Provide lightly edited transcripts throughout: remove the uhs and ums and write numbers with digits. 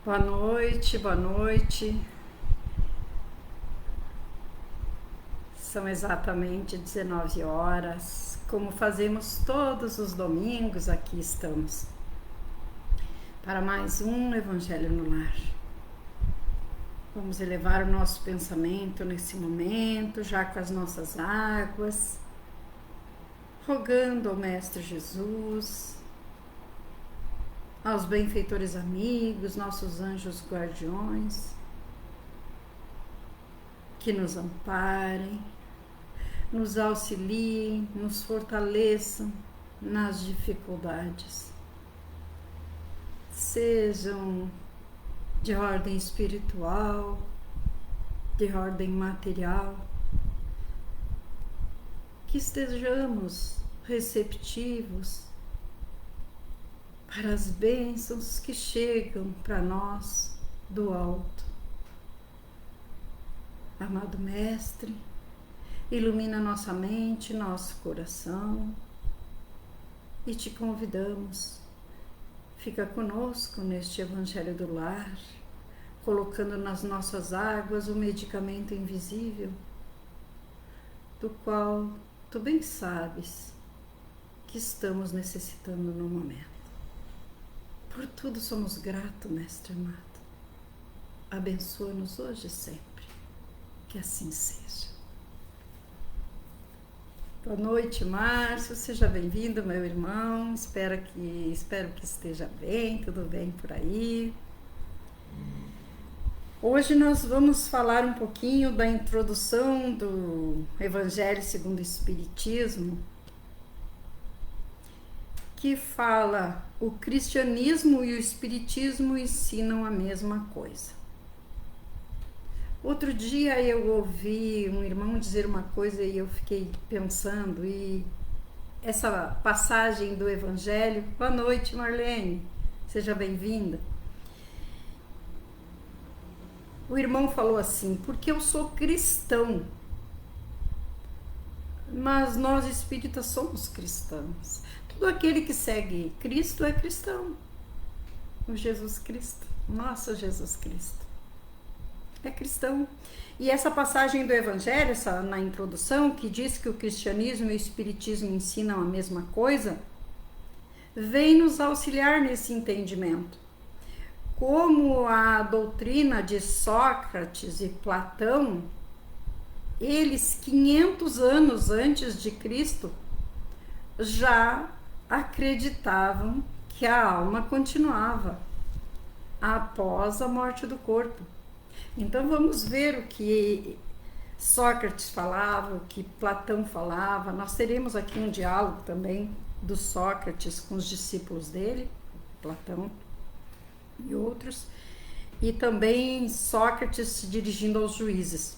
Boa noite, boa noite. São exatamente 19 horas. Como fazemos todos os domingos, aqui estamos para mais um Evangelho no Lar. Vamos elevar o nosso pensamento nesse momento, já com as nossas águas, rogando ao Mestre Jesus, aos benfeitores amigos, nossos anjos guardiões, que nos amparem, nos auxiliem, nos fortaleçam nas dificuldades. Sejam de ordem espiritual, de ordem material, que estejamos receptivos para as bênçãos que chegam para nós do alto. Amado Mestre, ilumina nossa mente, nosso coração e te convidamos. Fica conosco neste Evangelho do Lar, colocando nas nossas águas o medicamento invisível, do qual tu bem sabes que estamos necessitando no momento. Por tudo somos gratos, Mestre amado. Abençoa-nos hoje e sempre. Que assim seja. Boa noite, Márcio. Seja bem-vindo, meu irmão. Espero que esteja bem, tudo bem por aí. Hoje nós vamos falar um pouquinho da introdução do Evangelho segundo o Espiritismo, que fala: o cristianismo e o espiritismo ensinam a mesma coisa. Outro dia eu ouvi um irmão dizer uma coisa e eu fiquei pensando, e essa passagem do Evangelho... Boa noite, Marlene, seja bem-vinda. O irmão falou assim: porque eu sou cristão, mas nós espíritas somos cristãos. Todo aquele que segue Cristo é cristão. O Jesus Cristo, nosso Jesus Cristo, é cristão. E essa passagem do Evangelho, na introdução, que diz que o cristianismo e o espiritismo ensinam a mesma coisa, vem nos auxiliar nesse entendimento. Como a doutrina de Sócrates e Platão, eles 500 anos antes de Cristo já acreditavam que a alma continuava após a morte do corpo. Então vamos ver o que Sócrates falava, o que Platão falava. Nós teremos aqui um diálogo também do Sócrates com os discípulos dele, Platão e outros, e também Sócrates se dirigindo aos juízes.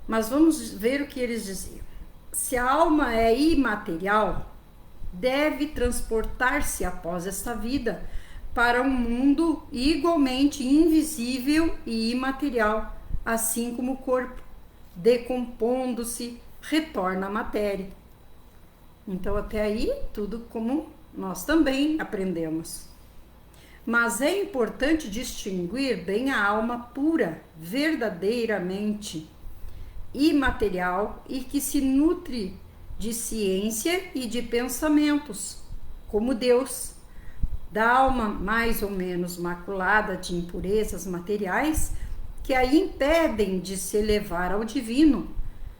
Mas vamos ver o que eles diziam. Se a alma é imaterial, deve transportar-se após esta vida para um mundo igualmente invisível e imaterial, assim como o corpo, decompondo-se, retorna à matéria. Então, até aí, tudo como nós também aprendemos. Mas é importante distinguir bem a alma pura, verdadeiramente imaterial e que se nutre de ciência e de pensamentos, como Deus, da alma mais ou menos maculada de impurezas materiais que a impedem de se elevar ao divino,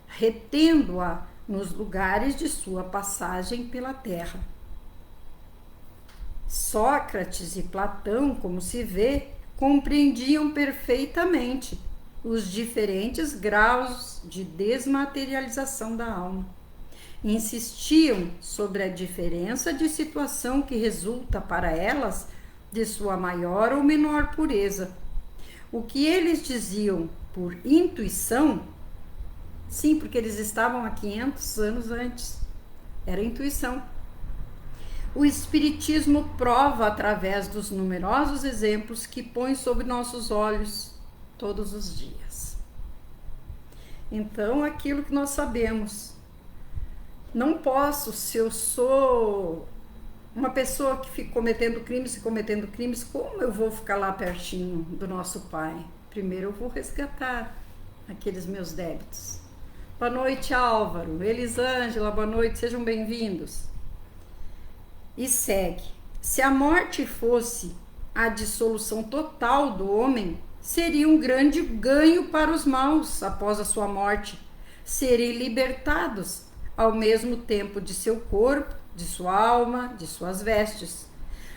retendo-a nos lugares de sua passagem pela terra. Sócrates e Platão, como se vê, compreendiam perfeitamente os diferentes graus de desmaterialização da alma. Insistiam sobre a diferença de situação que resulta para elas de sua maior ou menor pureza. O que eles diziam por intuição, sim, porque eles estavam há 500 anos antes, era intuição. O Espiritismo prova através dos numerosos exemplos que põe sob nossos olhos todos os dias. Então, aquilo que nós sabemos. Não posso, se eu sou Uma pessoa que fica cometendo crimes e cometendo crimes, como eu vou ficar lá pertinho do nosso Pai? Primeiro eu vou resgatar aqueles meus débitos. Boa noite, Álvaro, Elisângela, boa noite, sejam bem-vindos. E segue. Se a morte fosse a dissolução total do homem, seria um grande ganho para os maus após a sua morte, serem libertados ao mesmo tempo de seu corpo, de sua alma, de suas vestes.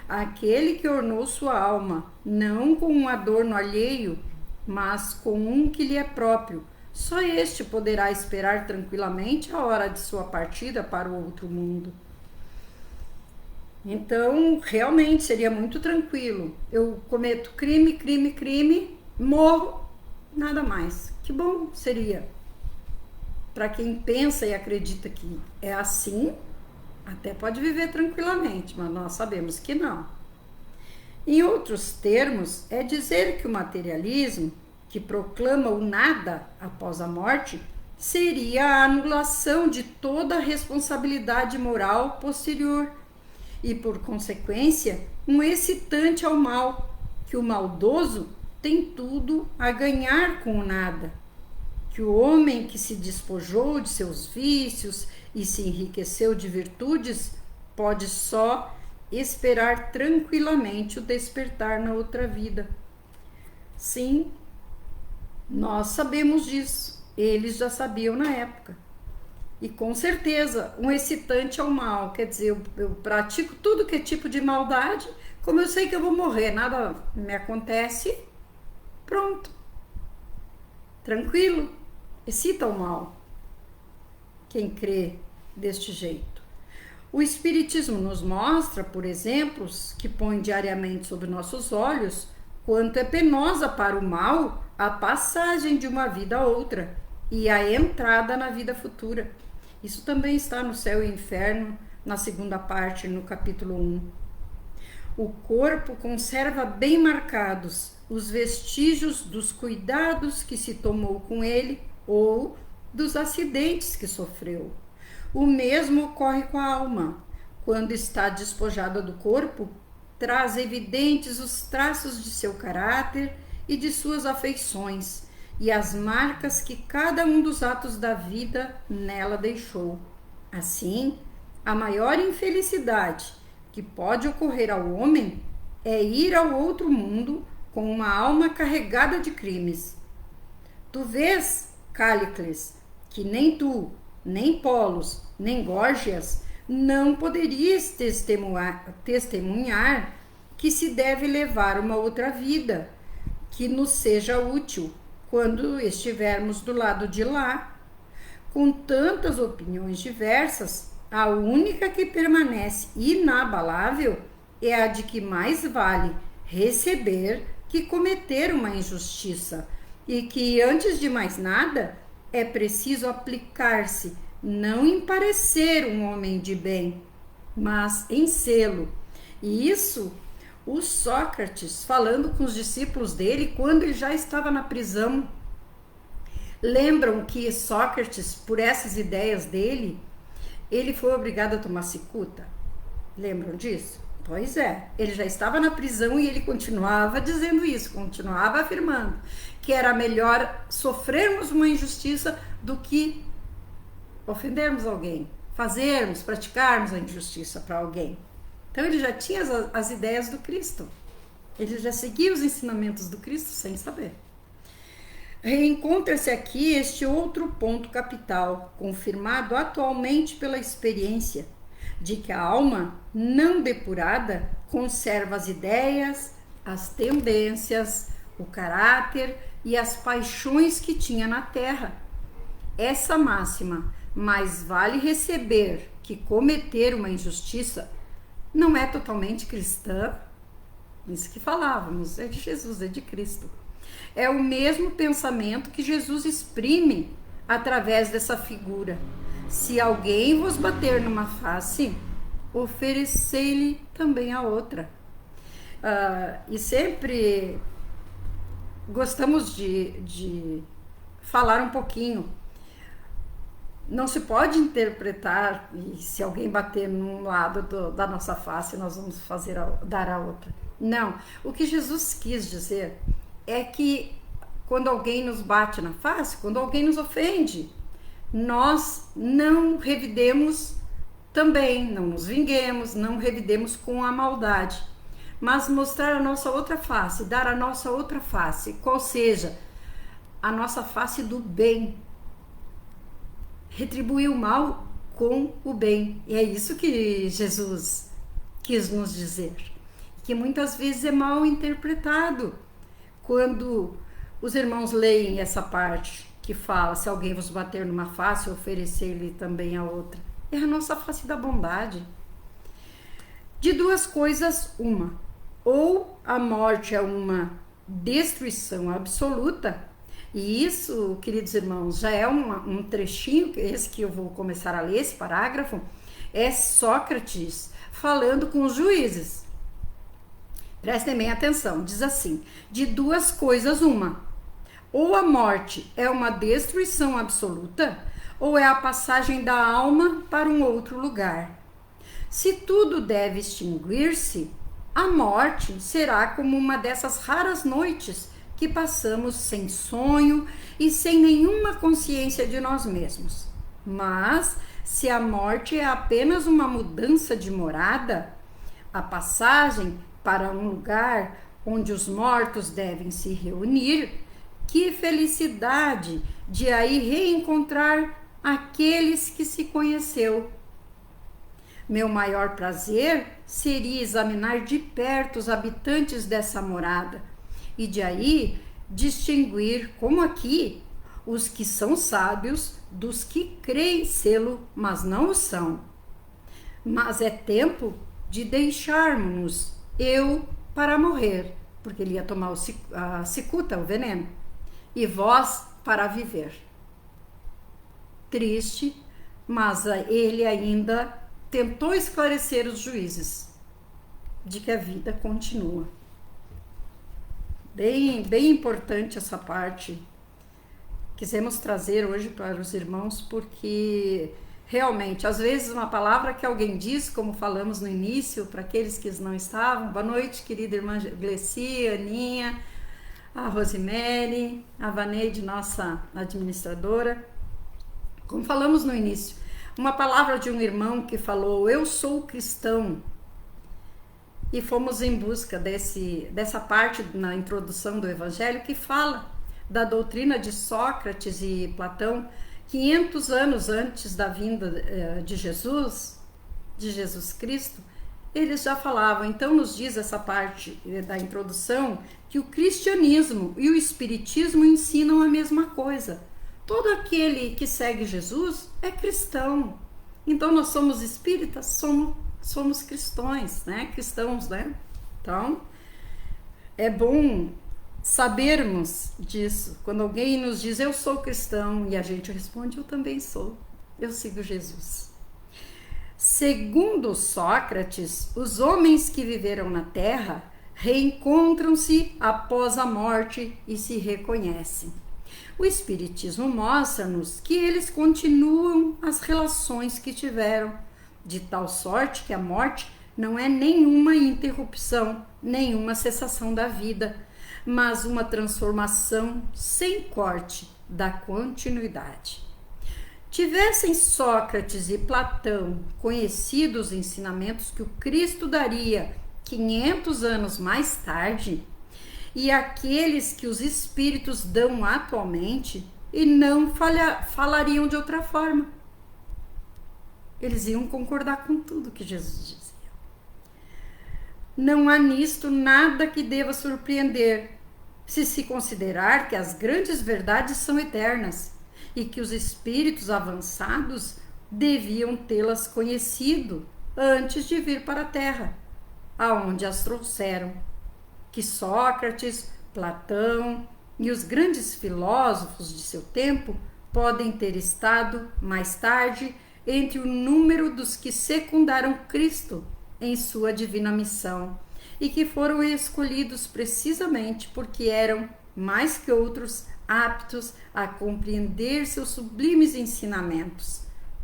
Aquele que ornou sua alma, não com um adorno alheio, mas com um que lhe é próprio, só este poderá esperar tranquilamente a hora de sua partida para o outro mundo. Então, realmente seria muito tranquilo. Eu cometo crime, morro, nada mais. Que bom seria. Para quem pensa e acredita que é assim, até pode viver tranquilamente, mas nós sabemos que não. Em outros termos, é dizer que o materialismo, que proclama o nada após a morte, seria a anulação de toda a responsabilidade moral posterior e, por consequência, um excitante ao mal, que o maldoso tem tudo a ganhar com o nada, que o homem que se despojou de seus vícios e se enriqueceu de virtudes pode só esperar tranquilamente o despertar na outra vida. Sim, nós sabemos disso, eles já sabiam na época. E com certeza, um excitante ao mal, quer dizer, eu pratico tudo que é tipo de maldade, como eu sei que eu vou morrer, nada me acontece, pronto, tranquilo, excita o mal, quem crê deste jeito. O Espiritismo nos mostra, por exemplos, que põe diariamente sob nossos olhos, quanto é penosa para o mal a passagem de uma vida a outra e a entrada na vida futura. Isso também está no Céu e Inferno, na segunda parte, no capítulo 1. O corpo conserva bem marcados os vestígios dos cuidados que se tomou com ele ou dos acidentes que sofreu. O mesmo ocorre com a alma. Quando está despojada do corpo, traz evidentes os traços de seu caráter e de suas afeições, e as marcas que cada um dos atos da vida nela deixou. Assim, a maior infelicidade que pode ocorrer ao homem é ir ao outro mundo com uma alma carregada de crimes. Tu vês, Cállicles, que nem tu, nem Polos, nem Górgias não poderias testemunhar que se deve levar uma outra vida, que nos seja útil quando estivermos do lado de lá. Com tantas opiniões diversas, a única que permanece inabalável é a de que mais vale receber que cometer uma injustiça, e que, antes de mais nada, é preciso aplicar-se não em parecer um homem de bem, mas em sê-lo. E isso o Sócrates falando com os discípulos dele quando ele já estava na prisão. Lembram que Sócrates, por essas ideias dele, ele foi obrigado a tomar cicuta? Lembram disso? Pois é, ele já estava na prisão e ele continuava dizendo isso, continuava afirmando que era melhor sofrermos uma injustiça do que ofendermos alguém, praticarmos a injustiça para alguém. Então ele já tinha as ideias do Cristo, ele já seguia os ensinamentos do Cristo sem saber. Reencontra-se aqui este outro ponto capital, confirmado atualmente pela experiência, de que a alma não depurada conserva as ideias, as tendências, o caráter e as paixões que tinha na terra. Essa máxima, mais vale receber que cometer uma injustiça, não é totalmente cristã. Isso que falávamos, é de Jesus, é de Cristo. É o mesmo pensamento que Jesus exprime através dessa figura. Se alguém vos bater numa face, oferecei-lhe também a outra. E sempre gostamos de falar um pouquinho não se pode interpretar, e se alguém bater num lado da nossa face, nós vamos dar a outra. Não. O que Jesus quis dizer é que quando alguém nos bate na face, quando alguém nos ofende, nós não revidemos também, não nos vinguemos, não revidemos com a maldade, mas mostrar a nossa outra face, dar a nossa outra face, qual seja a nossa face do bem, retribuir o mal com o bem. E é isso que Jesus quis nos dizer, que muitas vezes é mal interpretado. Quando os irmãos leem essa parte que fala, se alguém vos bater numa face, oferecer-lhe também a outra, é a nossa face da bondade. De duas coisas, uma: ou a morte é uma destruição absoluta, e isso, queridos irmãos, já é um trechinho, esse que eu vou começar a ler, esse parágrafo, é Sócrates falando com os juízes. Prestem bem atenção, diz assim: de duas coisas uma: ou a morte é uma destruição absoluta, ou é a passagem da alma para um outro lugar. Se tudo deve extinguir-se, a morte será como uma dessas raras noites que passamos sem sonho e sem nenhuma consciência de nós mesmos. Mas, se a morte é apenas uma mudança de morada, a passagem para um lugar onde os mortos devem se reunir, que felicidade de aí reencontrar aqueles que se conheceu. Meu maior prazer seria examinar de perto os habitantes dessa morada e de aí distinguir, como aqui, os que são sábios dos que creem sê-lo, mas não o são. Mas é tempo de deixarmos-nos, eu para morrer, porque ele ia tomar a cicuta, o veneno, e vós para viver. Triste, mas ele ainda tentou esclarecer os juízes de que a vida continua. Bem importante essa parte. Quisemos trazer hoje para os irmãos, porque realmente, às vezes uma palavra que alguém diz, como falamos no início, para aqueles que não estavam, boa noite, querida irmã Gleci, Aninha, a Rosemary, a Vaneide, nossa administradora. Como falamos no início, uma palavra de um irmão que falou: eu sou cristão. E fomos em busca dessa parte na introdução do Evangelho que fala da doutrina de Sócrates e Platão, 500 anos antes da vinda de Jesus Cristo, eles já falavam. Então nos diz essa parte da introdução que o cristianismo e o espiritismo ensinam a mesma coisa. Todo aquele que segue Jesus é cristão. Então nós somos espíritas, somos cristãos, né? Cristãos, né? Então é bom sabermos disso. Quando alguém nos diz eu sou cristão e a gente responde eu também sou, eu sigo Jesus. Segundo Sócrates, os homens que viveram na Terra reencontram-se após a morte e se reconhecem. O Espiritismo mostra-nos que eles continuam as relações que tiveram, de tal sorte que a morte não é nenhuma interrupção, nenhuma cessação da vida, mas uma transformação sem corte da continuidade. Tivessem Sócrates e Platão conhecido os ensinamentos que o Cristo daria 500 anos mais tarde, e aqueles que os espíritos dão atualmente, e não falariam de outra forma. Eles iam concordar com tudo que Jesus dizia. Não há nisto nada que deva surpreender, se considerar que as grandes verdades são eternas e que os espíritos avançados deviam tê-las conhecido antes de vir para a Terra, aonde as trouxeram, que Sócrates, Platão e os grandes filósofos de seu tempo podem ter estado, mais tarde, entre o número dos que secundaram Cristo em sua divina missão e que foram escolhidos precisamente porque eram, mais que outros, aptos a compreender seus sublimes ensinamentos.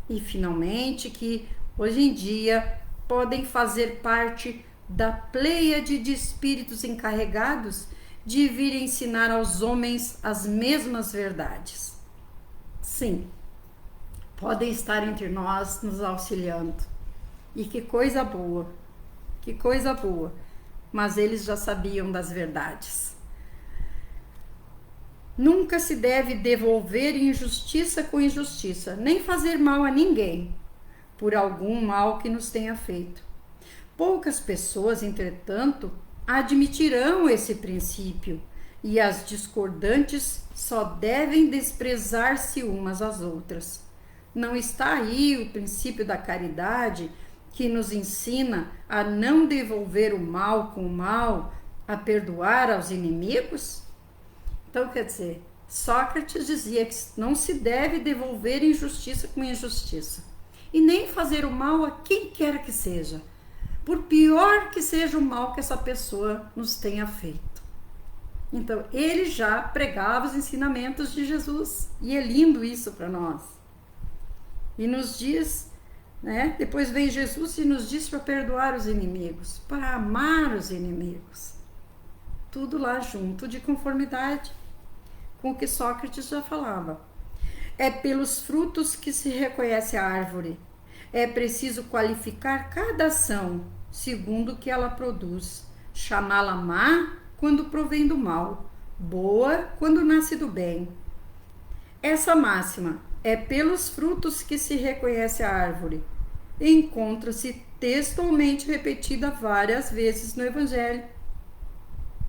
E, finalmente, que hoje em dia podem fazer parte da pleiade de espíritos encarregados de vir ensinar aos homens as mesmas verdades. Sim, podem estar entre nós nos auxiliando. E que coisa boa, que coisa boa. Mas eles já sabiam das verdades. Nunca se deve devolver injustiça com injustiça, nem fazer mal a ninguém, por algum mal que nos tenha feito. Poucas pessoas, entretanto, admitirão esse princípio, e as discordantes só devem desprezar-se umas às outras. Não está aí o princípio da caridade, que nos ensina a não devolver o mal com o mal, a perdoar aos inimigos? Então, quer dizer, Sócrates dizia que não se deve devolver injustiça com injustiça, e nem fazer o mal a quem quer que seja, por pior que seja o mal que essa pessoa nos tenha feito. Então, ele já pregava os ensinamentos de Jesus, e é lindo isso para nós. E nos diz, né? Depois vem Jesus e nos diz para perdoar os inimigos, para amar os inimigos. Tudo lá junto, de conformidade com o que Sócrates já falava. É pelos frutos que se reconhece a árvore. É preciso qualificar cada ação segundo o que ela produz, chamá-la má quando provém do mal, boa quando nasce do bem. Essa máxima, é pelos frutos que se reconhece a árvore, encontra-se textualmente repetida várias vezes no Evangelho.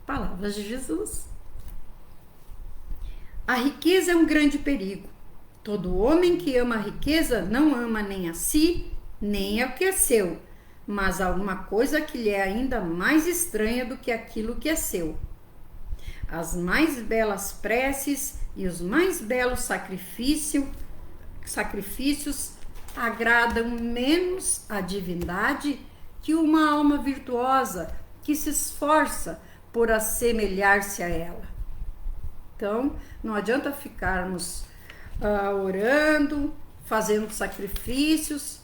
Palavras de Jesus. A riqueza é um grande perigo. Todo homem que ama a riqueza não ama nem a si, nem o que é seu, mas há uma coisa que lhe é ainda mais estranha do que aquilo que é seu. As mais belas preces e os mais belos sacrifícios agradam menos a divindade que uma alma virtuosa que se esforça por assemelhar-se a ela. Então, não adianta ficarmos orando, fazendo sacrifícios.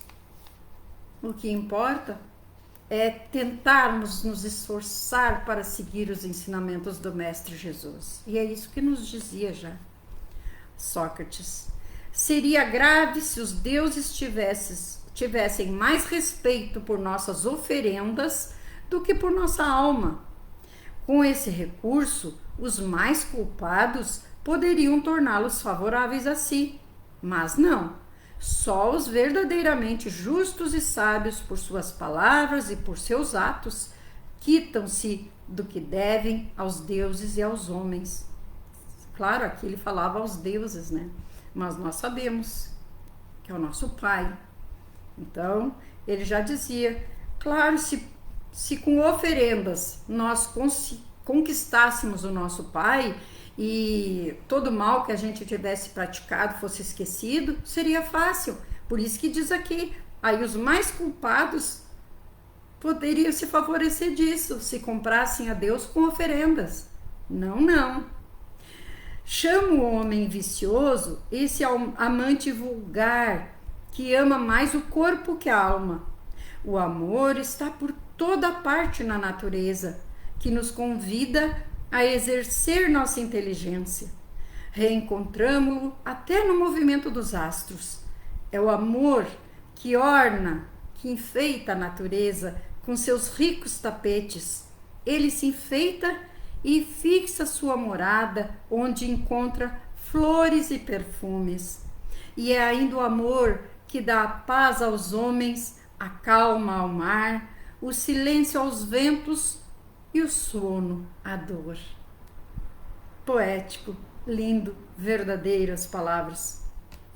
O que importa é tentarmos nos esforçar para seguir os ensinamentos do Mestre Jesus. E é isso que nos dizia já Sócrates. Seria grave se os deuses tivessem mais respeito por nossas oferendas do que por nossa alma. Com esse recurso, os mais culpados poderiam torná-los favoráveis a si, mas não. Só os verdadeiramente justos e sábios por suas palavras e por seus atos quitam-se do que devem aos deuses e aos homens. Claro, aqui ele falava aos deuses, né? Mas nós sabemos que é o nosso Pai. Então, ele já dizia, claro, se com oferendas nós conquistássemos o nosso Pai e todo mal que a gente tivesse praticado fosse esquecido, seria fácil. Por isso que diz aqui, aí os mais culpados poderiam se favorecer disso, se comprassem a Deus com oferendas. Não, não. Chama o homem vicioso esse amante vulgar, que ama mais o corpo que a alma. O amor está por toda parte na natureza, que nos convida a exercer nossa inteligência. Reencontramo-lo até no movimento dos astros. É o amor que orna, que enfeita a natureza com seus ricos tapetes. Ele se enfeita e fixa sua morada onde encontra flores e perfumes. E é ainda o amor que dá a paz aos homens, a calma ao mar, o silêncio aos ventos e o sono à dor. Poético, lindo, verdadeiras palavras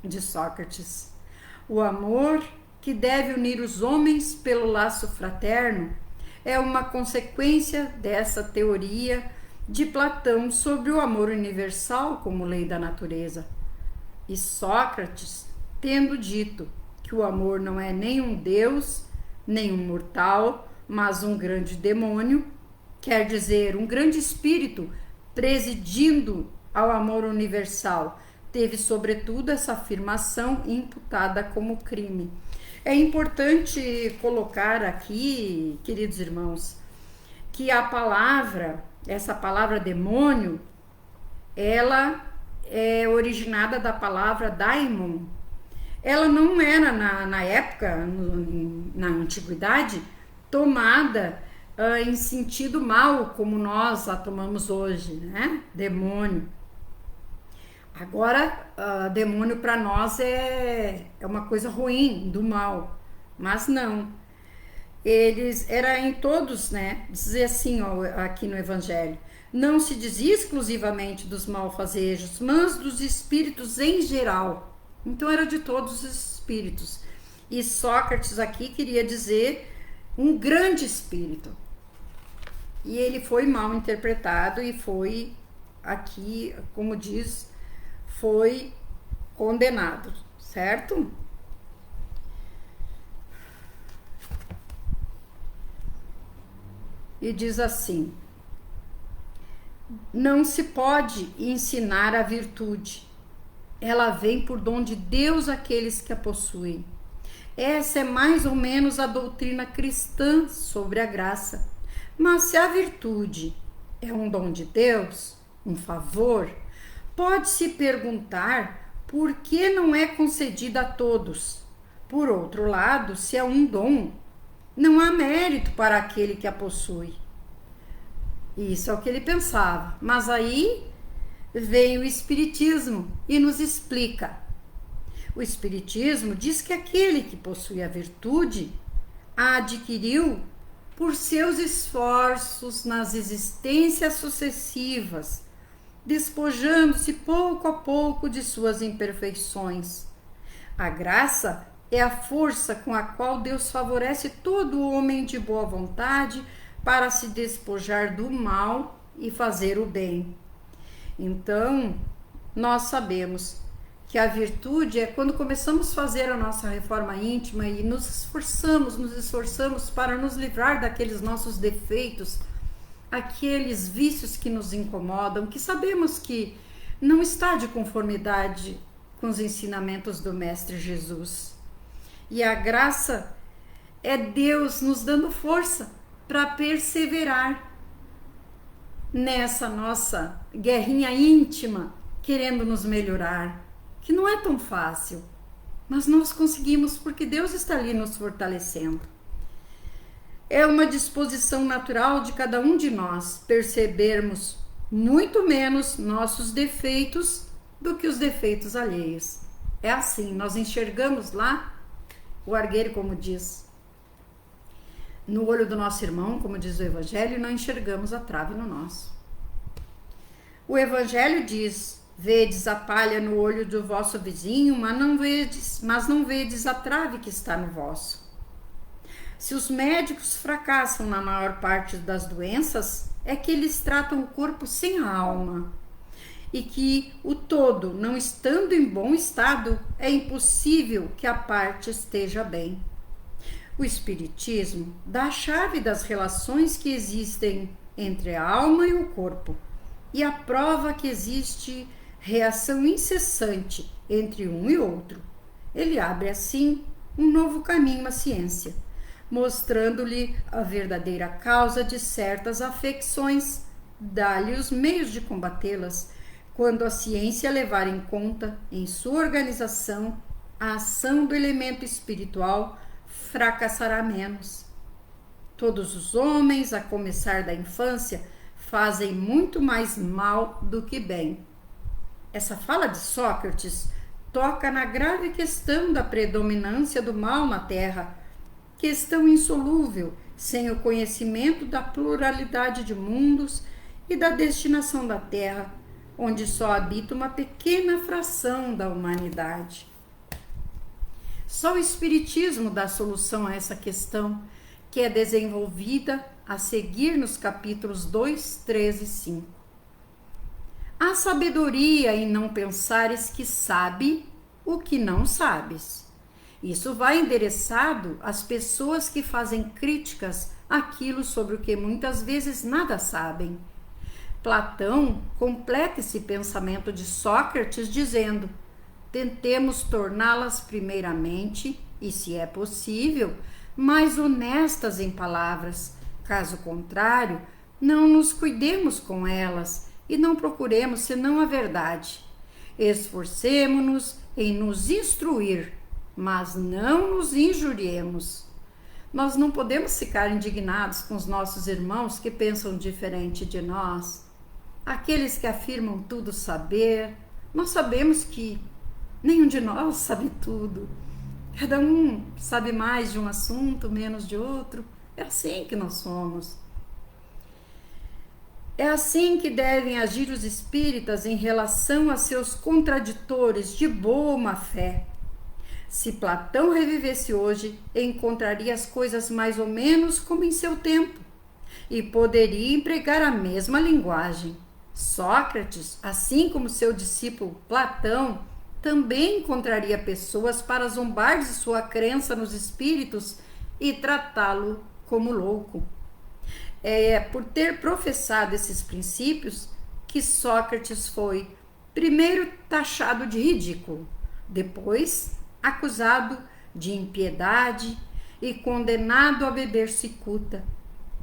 de Sócrates. O amor que deve unir os homens pelo laço fraterno é uma consequência dessa teoria de Platão sobre o amor universal como lei da natureza. E Sócrates, tendo dito que o amor não é nem um deus, nem um mortal, mas um grande demônio, quer dizer, um grande espírito presidindo ao amor universal, teve sobretudo essa afirmação imputada como crime. É importante colocar aqui, queridos irmãos, que a palavra, essa palavra demônio, ela é originada da palavra daimon. Ela não era na época, na antiguidade, tomada em sentido mal, como nós a tomamos hoje, né? Demônio. Agora, demônio para nós é uma coisa ruim, do mal, mas não. Eles, era em todos, né? Dizer assim, ó, aqui no Evangelho, não se dizia exclusivamente dos malfazejos, mas dos espíritos em geral. Então era de todos os espíritos. E Sócrates aqui queria dizer um grande espírito. E ele foi mal interpretado e foi aqui, como diz, foi condenado, certo? E diz assim: não se pode ensinar a virtude, ela vem por dom de Deus àqueles que a possuem. Essa é mais ou menos a doutrina cristã sobre a graça. Mas se a virtude é um dom de Deus, um favor, pode-se perguntar por que não é concedida a todos. Por outro lado, se é um dom, não há mérito para aquele que a possui. Isso é o que ele pensava. Mas aí vem o Espiritismo e nos explica. O Espiritismo diz que aquele que possui a virtude a adquiriu por seus esforços nas existências sucessivas, despojando-se pouco a pouco de suas imperfeições. A graça é a força com a qual Deus favorece todo homem de boa vontade para se despojar do mal e fazer o bem. Então, nós sabemos que a virtude é quando começamos a fazer a nossa reforma íntima e nos esforçamos para nos livrar daqueles nossos defeitos, aqueles vícios que nos incomodam, que sabemos que não está de conformidade com os ensinamentos do Mestre Jesus. E a graça é Deus nos dando força para perseverar nessa nossa guerrinha íntima, querendo nos melhorar, que não é tão fácil, mas nós conseguimos porque Deus está ali nos fortalecendo. É uma disposição natural de cada um de nós percebermos muito menos nossos defeitos do que os defeitos alheios. É assim, nós enxergamos lá o argueiro, como diz, no olho do nosso irmão, como diz o Evangelho, e não enxergamos a trave no nosso. O Evangelho diz: vedes a palha no olho do vosso vizinho, mas não vedes a trave que está no vosso. Se os médicos fracassam na maior parte das doenças, é que eles tratam o corpo sem a alma, e que o todo, não estando em bom estado, é impossível que a parte esteja bem. O Espiritismo dá a chave das relações que existem entre a alma e o corpo, e a prova que existe reação incessante entre um e outro. Ele abre assim um novo caminho à ciência, mostrando-lhe a verdadeira causa de certas afecções, dá-lhe os meios de combatê-las, quando a ciência levar em conta em sua organização a ação do elemento espiritual, fracassará menos. Todos os homens, a começar da infância, fazem muito mais mal do que bem. Essa fala de Sócrates toca na grave questão da predominância do mal na Terra, questão insolúvel sem o conhecimento da pluralidade de mundos e da destinação da Terra, onde só habita uma pequena fração da humanidade. Só o Espiritismo dá solução a essa questão, que é desenvolvida a seguir nos capítulos 2, 3 e 5. Há sabedoria em não pensares que sabe o que não sabes. Isso vai endereçado às pessoas que fazem críticas àquilo sobre o que muitas vezes nada sabem. Platão completa esse pensamento de Sócrates dizendo: tentemos torná-las primeiramente, e se é possível, mais honestas em palavras. Caso contrário, não nos cuidemos com elas e não procuremos senão a verdade. Esforcemo-nos em nos instruir, mas não nos injuriemos. Nós não podemos ficar indignados com os nossos irmãos que pensam diferente de nós. Aqueles que afirmam tudo saber, nós sabemos que nenhum de nós sabe tudo. Cada um sabe mais de um assunto, menos de outro. É assim que nós somos. É assim que devem agir os espíritas em relação a seus contraditores de boa má fé. Se Platão revivesse hoje, encontraria as coisas mais ou menos como em seu tempo e poderia empregar a mesma linguagem. Sócrates, assim como seu discípulo Platão, também encontraria pessoas para zombar de sua crença nos espíritos e tratá-lo como louco. É por ter professado esses princípios que Sócrates foi primeiro taxado de ridículo, depois acusado de impiedade e condenado a beber cicuta.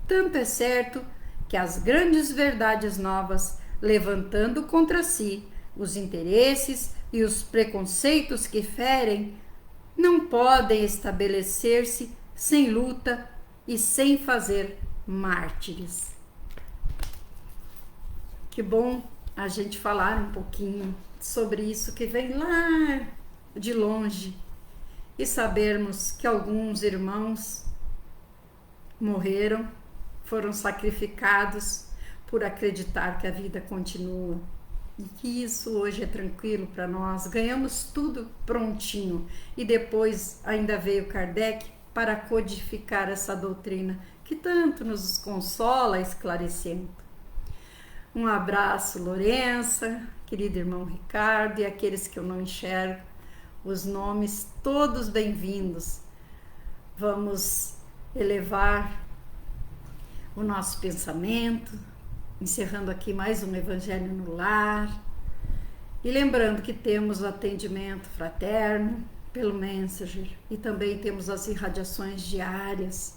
Tanto é certo que as grandes verdades novas, levantando contra si os interesses e os preconceitos que ferem, não podem estabelecer-se sem luta e sem fazer mártires. Que bom a gente falar um pouquinho sobre isso que vem lá de longe e sabermos que alguns irmãos morreram, foram sacrificados por acreditar que a vida continua e que isso hoje é tranquilo para nós. Ganhamos tudo prontinho e depois ainda veio Kardec para codificar essa doutrina que tanto nos consola esclarecendo. Um abraço, Lourença, querido irmão Ricardo, e aqueles que eu não enxergo, os nomes todos bem-vindos. Vamos elevar o nosso pensamento, encerrando aqui mais um Evangelho no Lar, e lembrando que temos o atendimento fraterno pelo Messenger e também temos as irradiações diárias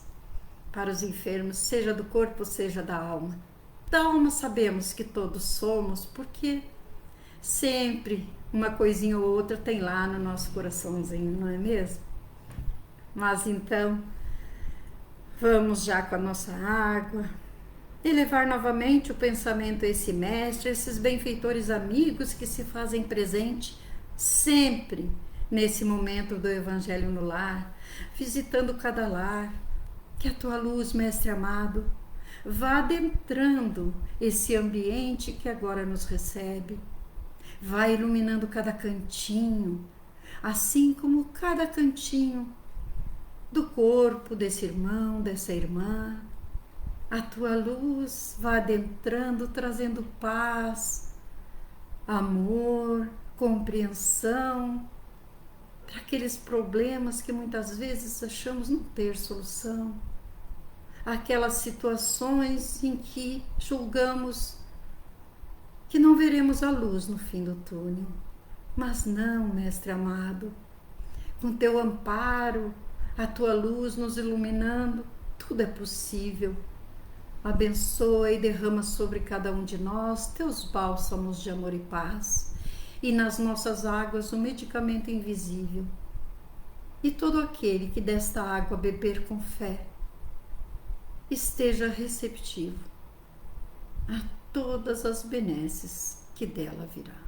para os enfermos, seja do corpo, seja da alma. Da alma sabemos que todos somos, porque sempre uma coisinha ou outra tem lá no nosso coraçãozinho, não é mesmo? Mas então, vamos já com a nossa água, elevar novamente o pensamento a esse mestre, a esses benfeitores amigos que se fazem presente sempre nesse momento do Evangelho no Lar, visitando cada lar. Que a tua luz, mestre amado, vá adentrando esse ambiente que agora nos recebe. Vai iluminando cada cantinho, assim como cada cantinho do corpo desse irmão, dessa irmã. A tua luz vai adentrando, trazendo paz, amor, compreensão para aqueles problemas que muitas vezes achamos não ter solução. Aquelas situações em que julgamos que não veremos a luz no fim do túnel. Mas não, mestre amado, com teu amparo, a tua luz nos iluminando, tudo é possível. Abençoa e derrama sobre cada um de nós teus bálsamos de amor e paz, e nas nossas águas o medicamento invisível. E todo aquele que desta água beber com fé, esteja receptivo a todas as benesses que dela virá.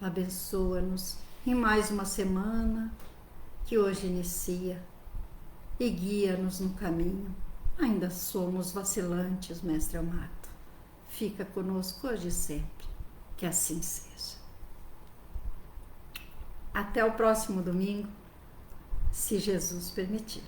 Abençoa-nos em mais uma semana que hoje inicia e guia-nos no caminho. Ainda somos vacilantes, mestre amado. Fica conosco hoje e sempre, que assim seja. Até o próximo domingo, se Jesus permitir.